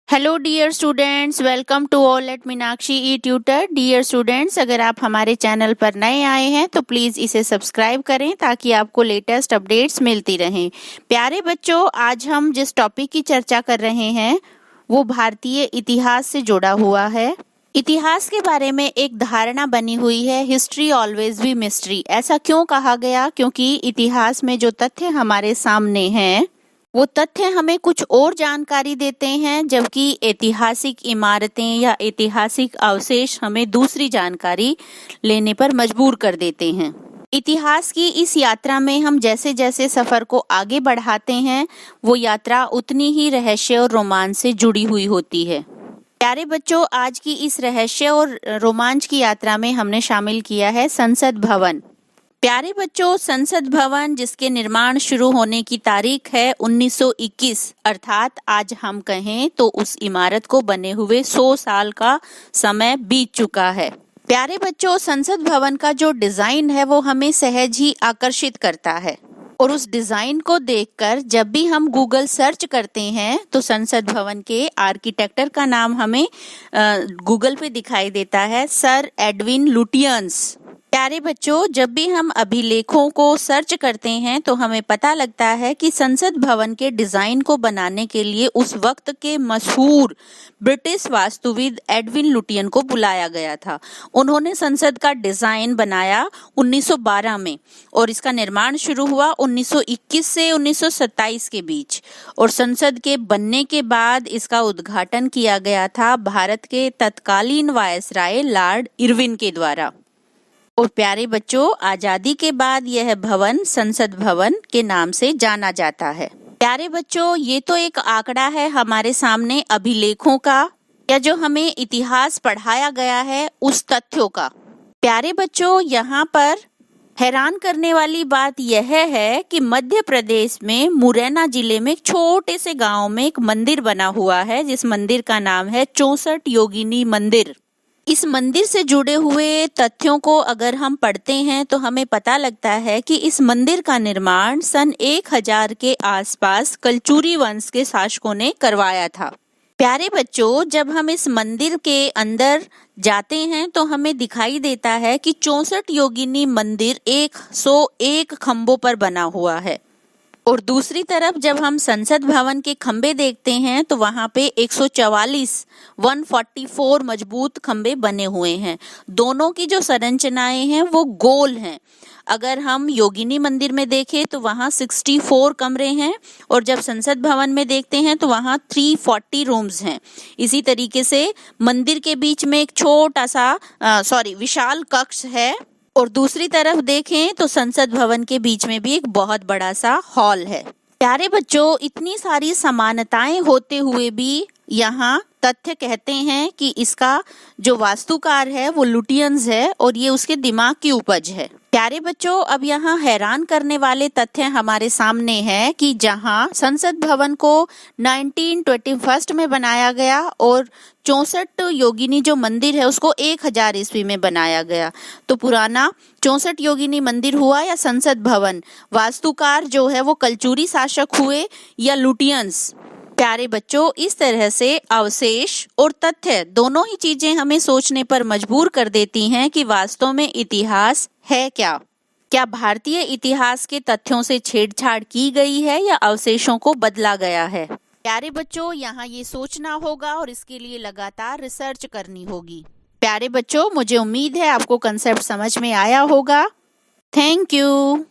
Hello dear students, welcome to all at Meenakshi e tutor. Dear students, अगर आप हमारे channel पर नए आए हैं तो प्लीज़ इसे सब्सक्राइब करें ताकि आपको लेटेस्ट अपडेट्स मिलती रहें। प्यारे बच्चों, आज हम जिस टॉपिक की चर्चा कर रहे हैं वो भारतीय इतिहास से जुड़ा हुआ है। इतिहास के बारे में एक धारणा बनी हुई है, हिस्ट्री ऑलवेज बी मिस्ट्री। ऐसा क्यों कहा गया? क्योंकि इतिहास में जो तथ्य हमारे सामने हैं वो तथ्य हमें कुछ और जानकारी देते हैं, जबकि ऐतिहासिक इमारतें या ऐतिहासिक अवशेष हमें दूसरी जानकारी लेने पर मजबूर कर देते हैं। इतिहास की इस यात्रा में हम जैसे जैसे सफर को आगे बढ़ाते हैं वो यात्रा उतनी ही रहस्य और रोमांच से जुड़ी हुई होती है। प्यारे बच्चों, आज की इस रहस्य और रोमांच की यात्रा में हमने शामिल किया है संसद भवन। प्यारे बच्चों, संसद भवन जिसके निर्माण शुरू होने की तारीख है 1921, अर्थात आज हम कहें तो उस इमारत को बने हुए 100 साल का समय बीत चुका है। प्यारे बच्चों, संसद भवन का जो डिजाइन है वो हमें सहज ही आकर्षित करता है और उस डिजाइन को देखकर जब भी हम गूगल सर्च करते हैं तो संसद भवन के आर्किटेक्टर का नाम हमें गूगल पे दिखाई देता है, सर एडविन लुटियंस। प्यारे बच्चों, जब भी हम अभिलेखों को सर्च करते हैं तो हमें पता लगता है कि संसद भवन के डिजाइन को बनाने के लिए उस वक्त के मशहूर ब्रिटिश वास्तुविद एडविन लुटियन को बुलाया गया था। उन्होंने संसद का डिजाइन बनाया 1912 में और इसका निर्माण शुरू हुआ 1921 से 1927 के बीच, और संसद के बनने के बाद इसका उद्घाटन किया गया था भारत के तत्कालीन वायसराय लॉर्ड इरविन के द्वारा। और प्यारे बच्चों, आजादी के बाद यह भवन संसद भवन के नाम से जाना जाता है। प्यारे बच्चों, ये तो एक आंकड़ा है हमारे सामने अभिलेखों का, या जो हमें इतिहास पढ़ाया गया है उस तथ्यों का। प्यारे बच्चों, यहाँ पर हैरान करने वाली बात यह है कि मध्य प्रदेश में मुरैना जिले में एक छोटे से गांव में एक मंदिर बना हुआ है, जिस मंदिर का नाम है 64 योगिनी मंदिर। इस मंदिर से जुड़े हुए तथ्यों को अगर हम पढ़ते हैं तो हमें पता लगता है कि इस मंदिर का निर्माण सन 1000 के आसपास कलचुरी वंश के शासकों ने करवाया था। प्यारे बच्चों, जब हम इस मंदिर के अंदर जाते हैं तो हमें दिखाई देता है कि 64 योगिनी मंदिर 101 खंभों पर बना हुआ है, और दूसरी तरफ जब हम संसद भवन के खंबे देखते हैं तो वहां पे 144 मजबूत खंबे बने हुए हैं। दोनों की जो संरचनाएं हैं वो गोल हैं। अगर हम योगिनी मंदिर में देखें तो वहां 64 कमरे हैं, और जब संसद भवन में देखते हैं तो वहां 340 रूम्स हैं। इसी तरीके से मंदिर के बीच में एक छोटा सा विशाल कक्ष है, और दूसरी तरफ देखें तो संसद भवन के बीच में भी एक बहुत बड़ा सा हॉल है। प्यारे बच्चों, इतनी सारी समानताएं होते हुए भी यहाँ तथ्य कहते हैं कि इसका जो वास्तुकार है वो लुटियंस है और ये उसके दिमाग की उपज है। प्यारे बच्चों, अब यहाँ हैरान करने वाले तथ्य हमारे सामने हैं कि जहाँ संसद भवन को 1921 में बनाया गया और 64 योगिनी जो मंदिर है उसको 1000 ईस्वी में बनाया गया, तो पुराना 64 योगिनी मंदिर हुआ या संसद भवन, वास्तुकार जो है वो कलचुरी शासक हुए या लुटियंस। प्यारे बच्चों, इस तरह से अवशेष और तथ्य दोनों ही चीजें हमें सोचने पर मजबूर कर देती हैं कि वास्तव में इतिहास है क्या। क्या भारतीय इतिहास के तथ्यों से छेड़छाड़ की गई है या अवशेषों को बदला गया है? प्यारे बच्चों, यहाँ ये सोचना होगा और इसके लिए लगातार रिसर्च करनी होगी। प्यारे बच्चों, मुझे उम्मीद है आपको कंसेप्ट समझ में आया होगा। Thank you.